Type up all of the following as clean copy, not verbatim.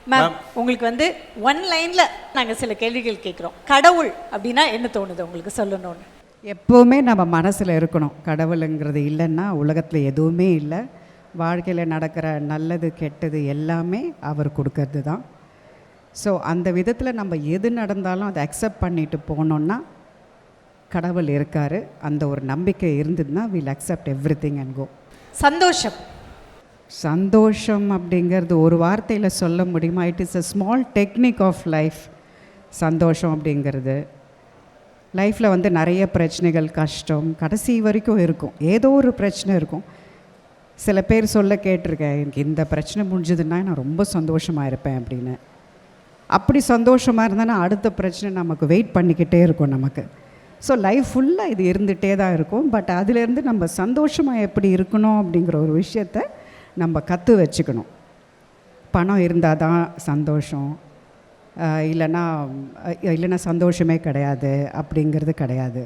Ma'am உங்களுக்கு வந்து one லைனில் நாங்கள் சில கேள்விகள் கேட்குறோம். கடவுள் அப்படின்னா என்ன தோணுது உங்களுக்கு சொல்லணும்னு? எப்போவுமே நம்ம மனசில் இருக்கணும். கடவுளுங்கிறது இல்லைன்னா உலகத்தில் எதுவுமே இல்லை. வாழ்க்கையில் நடக்கிற நல்லது கெட்டது எல்லாமே அவர் கொடுக்கறது தான். ஸோ அந்த விதத்தில் நம்ம எது நடந்தாலும் அதை அக்செப்ட் பண்ணிட்டு போனோன்னா கடவுள் இருக்கார். அந்த ஒரு நம்பிக்கை இருந்ததுன்னா will accept everything and go. சந்தோஷம் சந்தோஷம் அப்படிங்கிறது ஒரு வார்த்தையில் சொல்ல முடியுமா? It is a small technique of life. சந்தோஷம் அப்படிங்கிறது லைஃப்பில் வந்து நிறைய பிரச்சனைகள் கஷ்டம் கடைசி வரைக்கும் இருக்கும். ஏதோ ஒரு பிரச்சனை இருக்கும். சில பேர் சொல்ல கேட்டிருக்கேன், எனக்கு இந்த பிரச்சனை முடிஞ்சதுன்னா நான் ரொம்ப சந்தோஷமாக இருப்பேன் அப்படின்னு. அப்படி சந்தோஷமாக இருந்தானா அடுத்த பிரச்சனை நமக்கு வெயிட் பண்ணிக்கிட்டே இருக்கும் நமக்கு. ஸோ லைஃப் ஃபுல்லாக இது இருந்துகிட்டே தான் இருக்கும். பட் அதிலேருந்து நம்ம சந்தோஷமாக எப்படி இருக்கணும் அப்படிங்கிற ஒரு விஷயத்தை நம்ம கற்று வச்சுக்கணும். பணம் இருந்தால் தான் சந்தோஷம், இல்லைன்னா சந்தோஷமே கிடையாது அப்படிங்கிறது கிடையாது.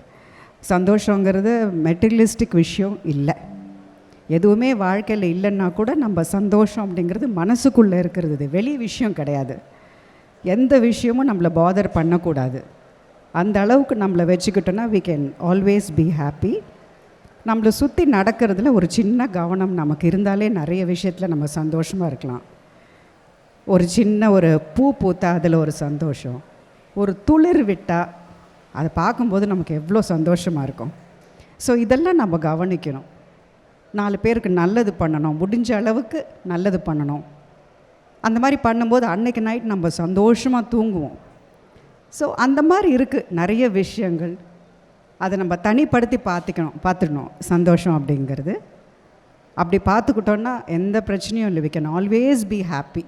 சந்தோஷங்கிறது மெட்டீரியலிஸ்டிக் விஷயம் இல்லை. எதுவுமே வாழ்க்கையில் இல்லைன்னா கூட நம்ம சந்தோஷம் அப்படிங்கிறது மனசுக்குள்ளே இருக்கிறது, வெளி விஷயம் கிடையாது. எந்த விஷயமும் நம்மளை பாதர் பண்ணக்கூடாது. அந்த அளவுக்கு நம்மளை வச்சுக்கிட்டோன்னா we can always be happy. நம்மளை சுற்றி நடக்கிறதுல ஒரு சின்ன கவனம் நமக்கு இருந்தாலே நிறைய விஷயத்தில் நம்ம சந்தோஷமாக இருக்கலாம். ஒரு சின்ன ஒரு பூ பூத்தா அதில் ஒரு சந்தோஷம், ஒரு துளிர் விட்டால் அதை பார்க்கும்போது நமக்கு எவ்வளோ சந்தோஷமாக இருக்கும். ஸோ இதெல்லாம் நம்ம கவனிக்கணும். 4 பேருக்கு நல்லது பண்ணணும், முடிஞ்ச அளவுக்கு நல்லது பண்ணணும். அந்த மாதிரி பண்ணும்போது அன்றைக்கி நைட் நம்ம சந்தோஷமாக தூங்குவோம். ஸோ அந்த மாதிரி இருக்குது நிறைய விஷயங்கள். அதை நம்ம தனிப்படுத்தி பார்த்துக்கணும் சந்தோஷம் அப்படிங்கிறது. அப்படி பார்த்துக்கிட்டோன்னா எந்த பிரச்சனையும் இல்லை. We can always be happy.